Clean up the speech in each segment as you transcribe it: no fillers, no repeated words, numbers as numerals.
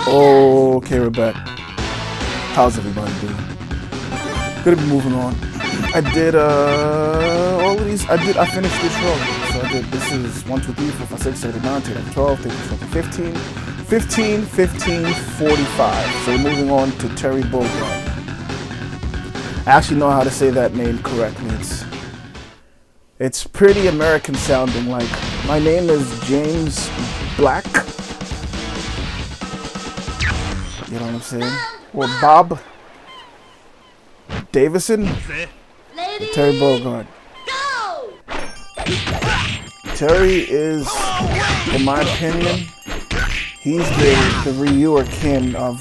Okay, we're back. How's everybody doing? Gonna be moving on. I did all of these. I finished this row. So I did. This is 1, 2, 3, 4, 5, 6, 7, 8, 9, 10, 11, 12, 13, 14, 15, 15, 15, 45. So we're moving on to Terry Bogard. I actually know how to say that name correctly. It's pretty American sounding. Like, my name is James Black. You know what I'm saying? Or Bob Davison. Terry Bogard. Terry is, in my opinion, he's the Ryu or Ken of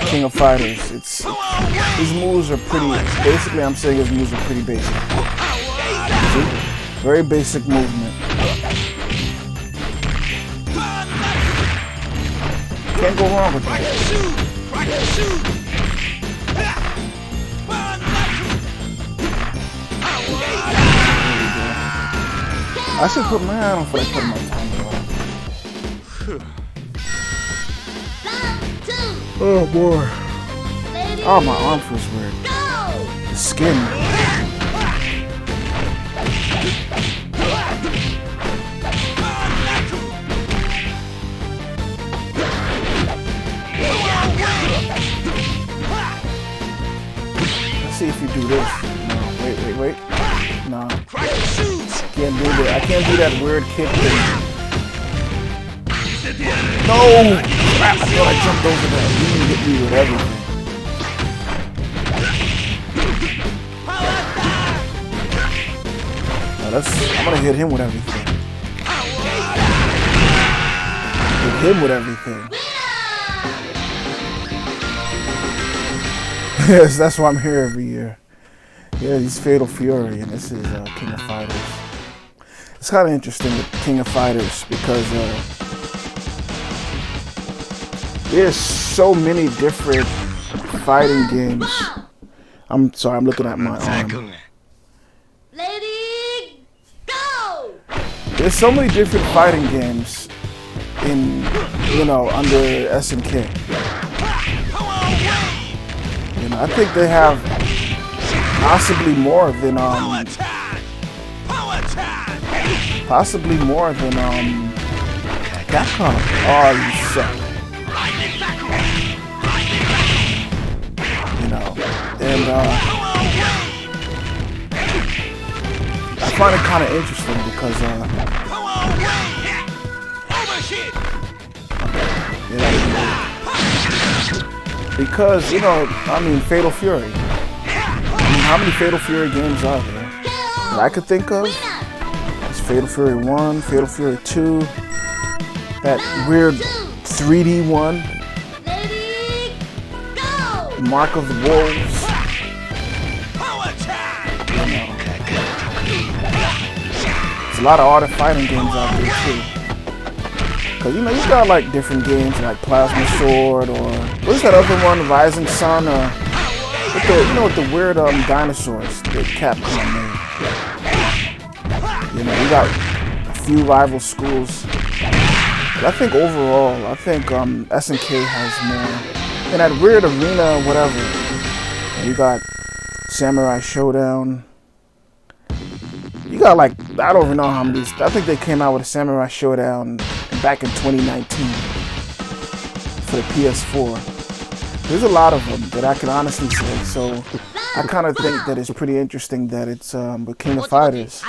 King of Fighters. His moves are pretty. Basically, I'm saying his moves are pretty basic. See? Very basic movement. Can't go wrong with that. I should put my hand on before I put my tongue on. Oh boy. Oh, my arm feels weird. The skin. Let's see if you do this. No, wait. No. Can't do that. I can't do that weird kick thing. No! Crap, I thought I jumped over that. You didn't hit me with everything. Now I'm gonna hit him with everything. Hit him with everything. Yes, that's why I'm here every year. Yeah, he's Fatal Fury, and this is King of Fighters. It's kind of interesting with King of Fighters because there's so many different fighting games. I'm sorry, I'm looking at my arm. Lady, go! There's so many different fighting games in, under SNK. I think they have possibly more than Capcom. Oh, you suck. And I find it kind of interesting because Fatal Fury. How many Fatal Fury games are there that I could think of? It's Fatal Fury 1, Fatal Fury 2, that weird 3D one, Mark of the Wolves. There's a lot of art of fighting games out there too. Cause you got like different games like Plasma Sword or what's that other one, Rising Sun, or with the weird dinosaurs that Capcom made. You got a few rival schools. But I think overall, SNK has more. And that weird arena, whatever. You got Samurai Showdown. You got like, I don't even know how many. I think they came out with a Samurai Showdown back in 2019 for the PS4. There's a lot of them that I can honestly say. So I kind of think that it's pretty interesting that it's with King of Fighters.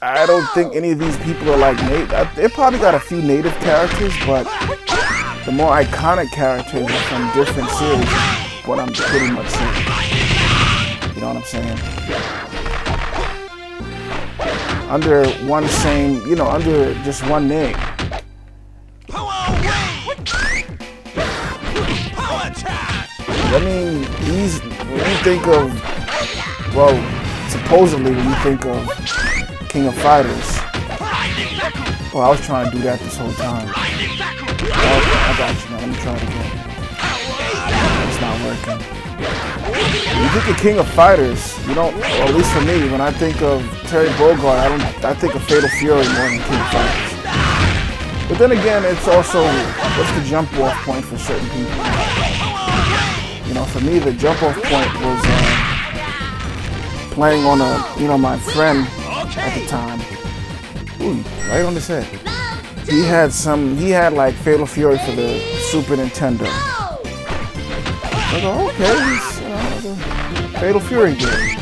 I don't think any of these people are like native. They probably got a few native characters, but the more iconic characters are from different series. What I'm pretty much saying. You know what I'm saying? Under one same, under just one name. When you think of, supposedly when you think of King of Fighters, I was trying to do that this whole time. Okay, I got you, man. Let me try it again. It's not working. When you think of King of Fighters, you don't, or at least for me, when I think of Terry Bogard, I think of Fatal Fury more than King of Fighters. But then again, it's also what's the jump off point for certain people. You know, for me, the jump off point was playing on my friend at the time. Ooh, right on his head. He had like Fatal Fury for the Super Nintendo. I go, okay, it's a Fatal Fury game.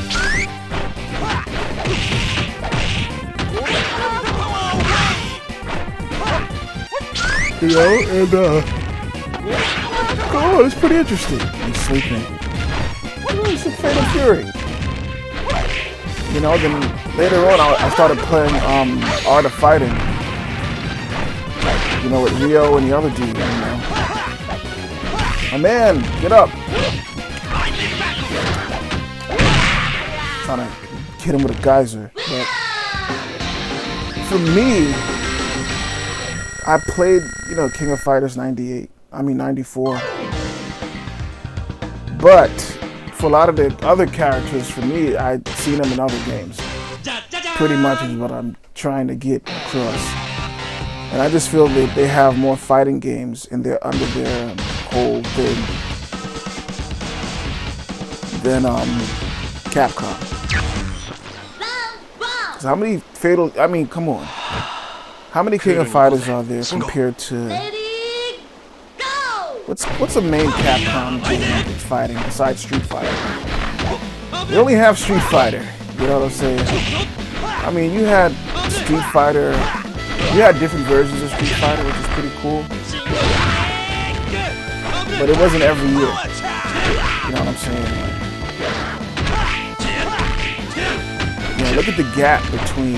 You know, and oh, it's pretty interesting. He's sleeping. It's a Fatal Fury. You know, then later on I started playing Art of Fighting. You know, with Rio and the other dude, you know. My man, get up. Trying to hit him with a geyser. But for me, I played, you know, King of Fighters 94. But for a lot of the other characters, for me, I'd seen them in other games. Pretty much is what I'm trying to get across. And I just feel that they have more fighting games under their whole thing than Capcom. So how many come on. How many King of Fighters are there compared to what's a main Capcom game that's fighting besides Street Fighter? They only have Street Fighter, you know what I'm saying? I mean, you had Street Fighter. You had different versions of Street Fighter, which is pretty cool. But it wasn't every year. You know what I'm saying? Yeah, look at the gap between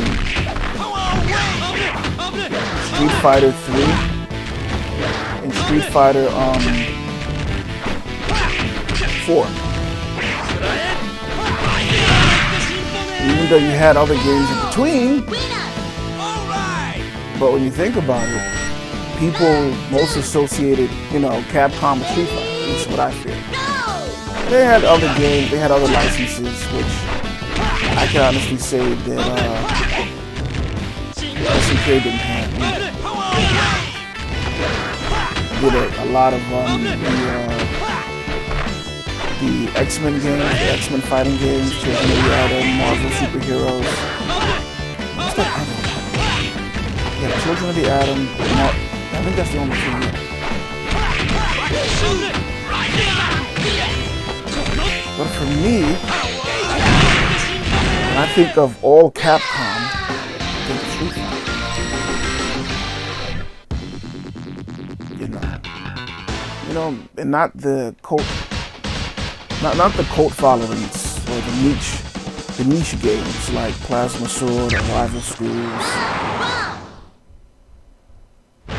Street Fighter 3 and Street Fighter 4. Even though you had other games in between. But when you think about it, people most associated, you know, Capcom with Street Fighter. That's what I feel. They had other games, they had other licenses, which I can honestly say that SNK didn't have. Did a lot of the X-Men games, the X-Men fighting games, Children of the Atom, Marvel superheroes. What's that other one? Yeah, Children of the Atom. I think that's the only thing. But for me, when I think of all Capcom, I think of Street Fighter. You know, and not the cult followings or the niche games like Plasma Sword or Rival Schools.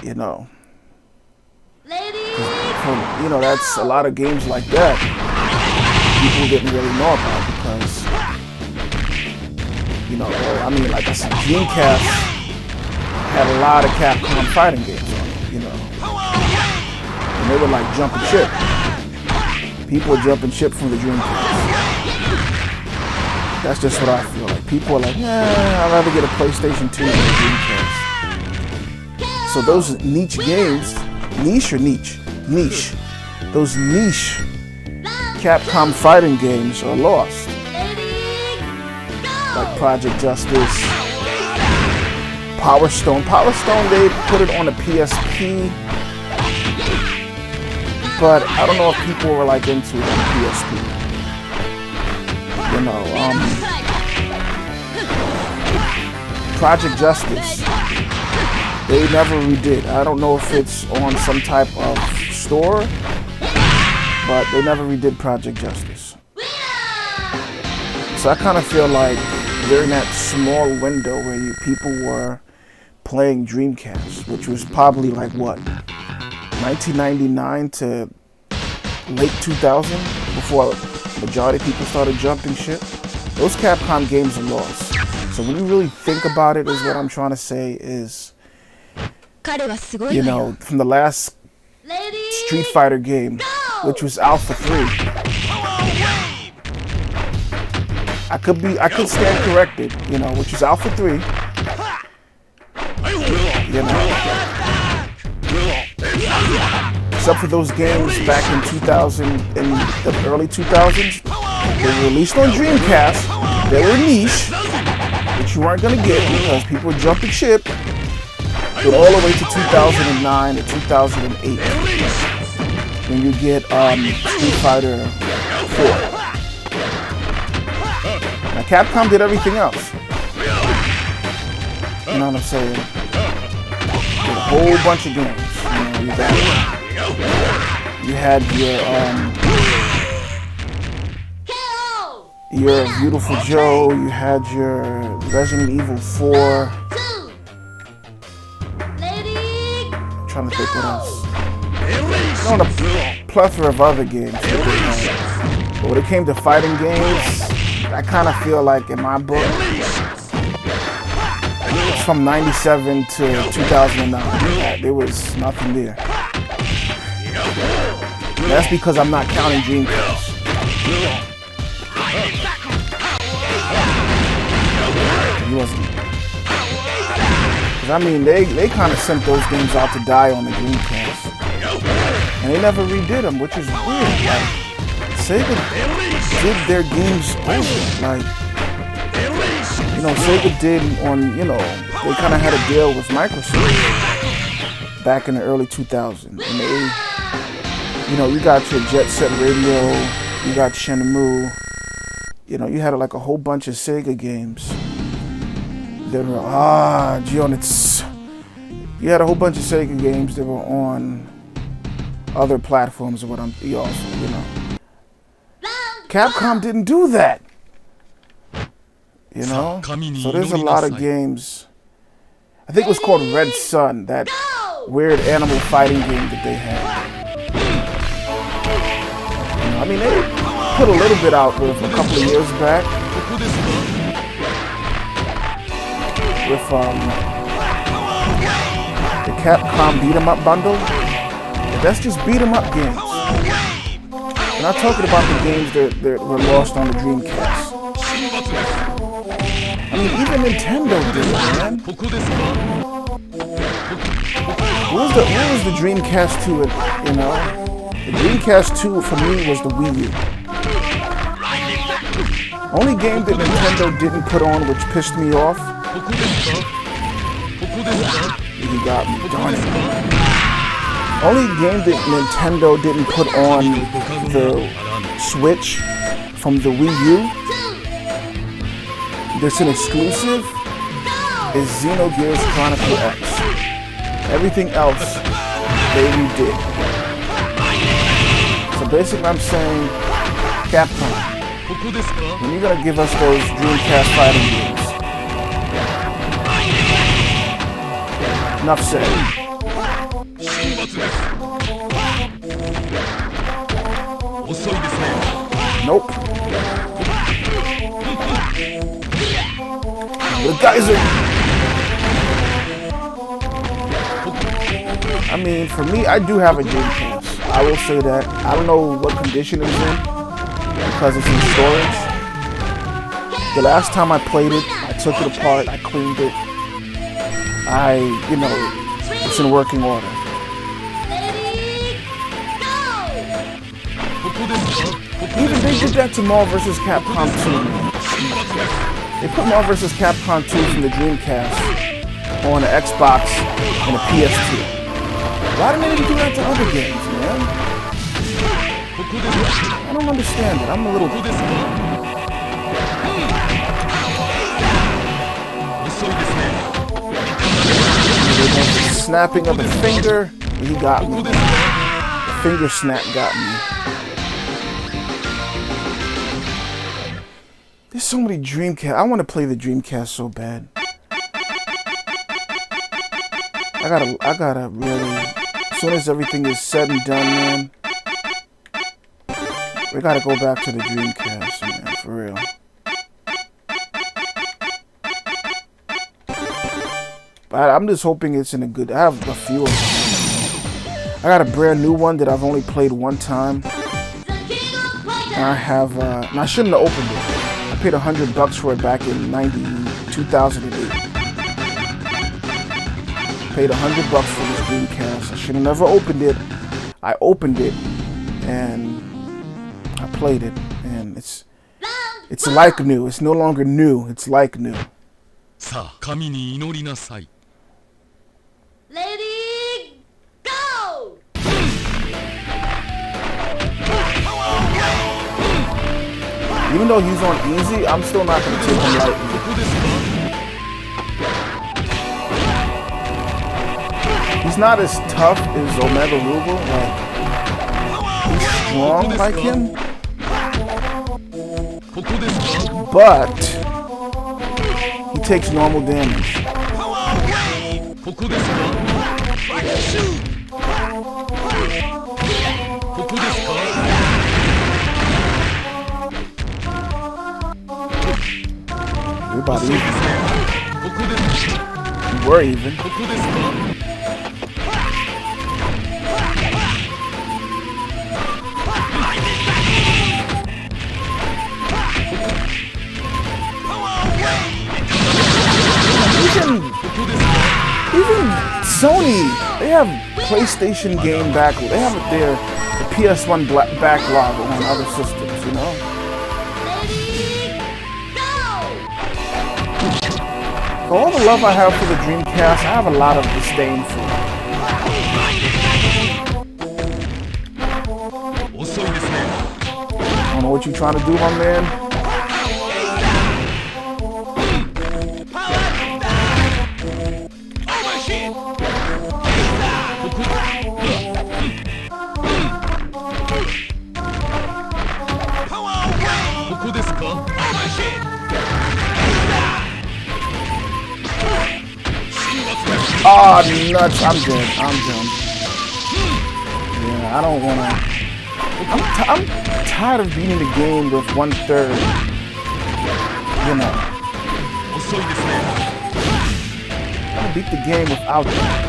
You know, that's a lot of games like that people didn't really know about because, you know, I mean, like I said, Dreamcast had a lot of Capcom fighting games on it, you know, and they were like jump and ship. People would jump and ship from the Dreamcast. That's just what I feel like. People are like, I'd rather get a PlayStation 2 than a Dreamcast. So those niche games, niche. Those niche Capcom fighting games are lost. Like Project Justice, Power Stone. Power Stone, they put it on the PSP. But I don't know if people were like into it on the PSP. You know, Project Justice. They never redid. I don't know if it's on some type of store, but they never redid Project Justice. So I kind of feel like during that small window where people were playing Dreamcast, which was probably like what, 1999 to late 2000, before the majority of people started jumping ship, those Capcom games are lost. So when you really think about it, is what I'm trying to say is, you know, from the last Street Fighter game, which was Alpha 3. I could stand corrected, you know, which is Alpha 3. You know, except for those games back in 2000, in the early 2000s. They were released on Dreamcast. They were niche, which you weren't gonna get because people would jump the chip. But all the way to 2009 and 2008, when you get Street Fighter 4. Now Capcom did everything else. You know what I'm saying? Did a whole bunch of games. You had your Beautiful Joe. You had your Resident Evil 4. I'm trying to think what else. On a plethora of other games. But when it came to fighting games, I kind of feel like in my book, it's from 97 to 2009. There was nothing there. That's because I'm not counting Dreamcast. He wasn't. I mean, they kind of sent those games out to die on the Dreamcast. And they never redid them, which is weird. Like, Sega did their games over. Like, you know, Sega did on, you know, they kind of had a deal with Microsoft back in the early 2000s. And they, you know, you got your Jet Set Radio, you got Shenmue. You know, you had like a whole bunch of Sega games. They were you had a whole bunch of Sega games that were on other platforms or what I'm also, you know. Capcom didn't do that. You know? So there's a lot of games. I think it was called Red Sun, that weird animal fighting game that they had. You know, I mean, they put a little bit out with a couple of years back. With the Capcom beat 'em up bundle. But that's just beat 'em up games. We're not talking about the games that were lost on the Dreamcast. I mean, even Nintendo did it, man. What was the Dreamcast 2, you know? The Dreamcast 2 for me was the Wii U. Only game that Nintendo didn't put on, which pissed me off. You got me, darn it. Only game that Nintendo didn't put on the Switch from the Wii U, that's an exclusive, is Xenogears Chronicle X. Everything else, they redid. So basically I'm saying, Capcom, when you're gonna give us those Dreamcast fighting games, enough said. Nope. The guys are... I mean, for me, I do have a Dreamcast. I will say that. I don't know what condition it's in because it's in storage. The last time I played it, I took it apart, I cleaned it. You know, it's in working order. Even they did that to Marvel vs. Capcom 2. They put Marvel vs. Capcom 2 from the Dreamcast on the Xbox and the PS2. Why didn't they do that to other games, man? I don't understand it. I'm a little... Snapping of the finger, he got me. The finger snap got me. There's so many Dreamcast. I want to play the Dreamcast so bad. I gotta really, as soon as everything is said and done, man, we gotta go back to the Dreamcast, man, for real. But I'm just hoping it's in a good... I have a few of them. I got a brand new one that I've only played one time. And I have... and I shouldn't have opened it. I paid $100 for it back in 2008. Paid $100 for this Dreamcast. I should have never opened it. I opened it and I played it, and it's like new. It's no longer new. It's like new. さあ、神に祈りなさい。Lady, go! Even though he's on easy, I'm still not going to take him lightly. He's not as tough as Omega Rugal. Like, he's strong like him. But he takes normal damage. We're about even. We're even. Even Sony, they have PlayStation game backlog. They have their PS1 backlog on other systems, you know? For all the love I have for the Dreamcast, I have a lot of disdain for it. I don't know what you're trying to do, my man. Oh, nuts. I'm dead. I'm done. Yeah, I don't want to. I'm tired of beating the game with 1/3. You know. I beat the game without that.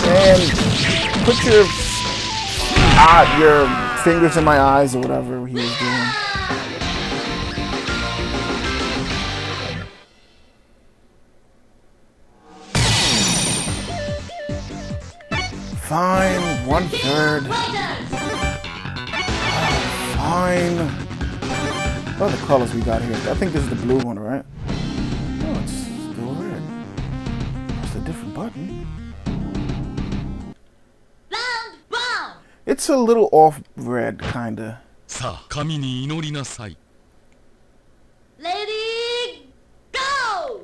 And put your fingers in my eyes or whatever he was doing. Fine, 1/3. Fine. What are the colors we got here? I think this is the blue one, right? Oh, it's still red. It's a different button. It's a little off red, kinda. さあ、神に祈りなさい。Lady, go!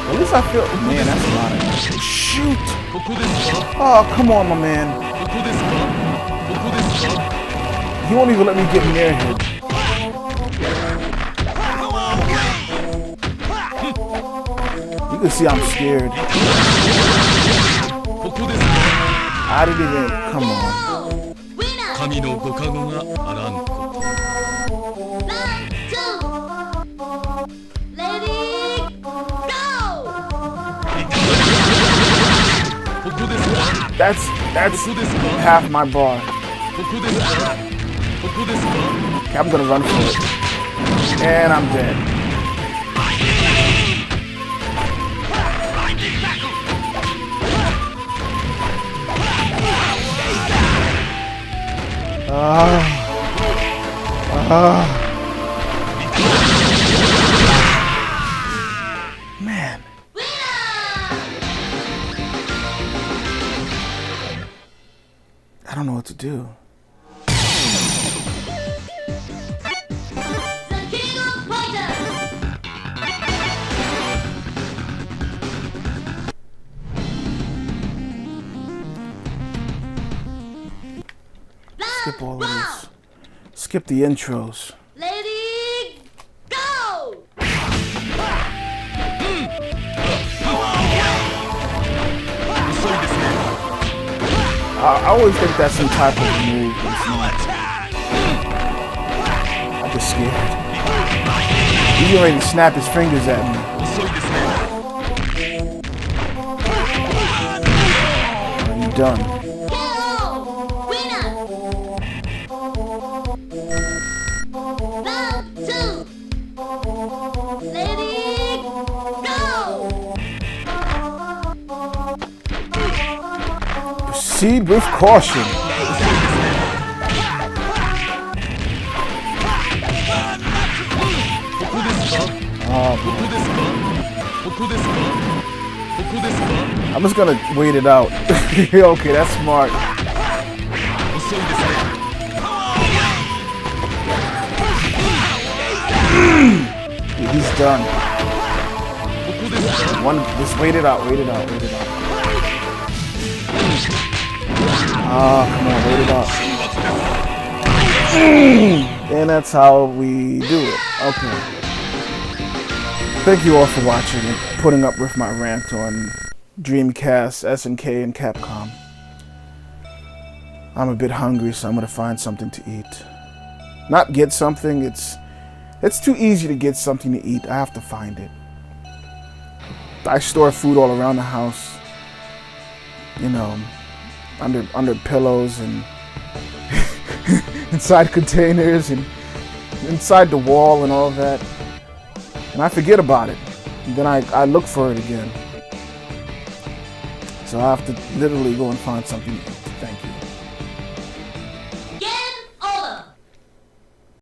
At least I feel. Man, that's a lot of. Shoot! Oh, come on, my man. He won't even let me get near him. You can see I'm scared. I didn't even. Come on. That's half my bar. Okay, I'm gonna run for it. And I'm dead. Man. I don't know what to do. Skip all of this. Skip the intros. Lady, go! I always think that's some type of move. I'm just scared. He's getting ready to snap his fingers at me. I'm done. Proceed with caution. I'm just gonna wait it out. Okay, that's smart. He's done. Just wait it out, wait it out, wait it out. Come on, wait it out. And that's how we do it. Okay. Thank you all for watching and putting up with my rant on Dreamcast, SNK, and Capcom. I'm a bit hungry, so I'm gonna find something to eat. Not get something, it's too easy to get something to eat. I have to find it. I store food all around the house. You know, under pillows and inside containers and inside the wall and all that. And I forget about it. And then I look for it again. So I have to literally go and find something to eat.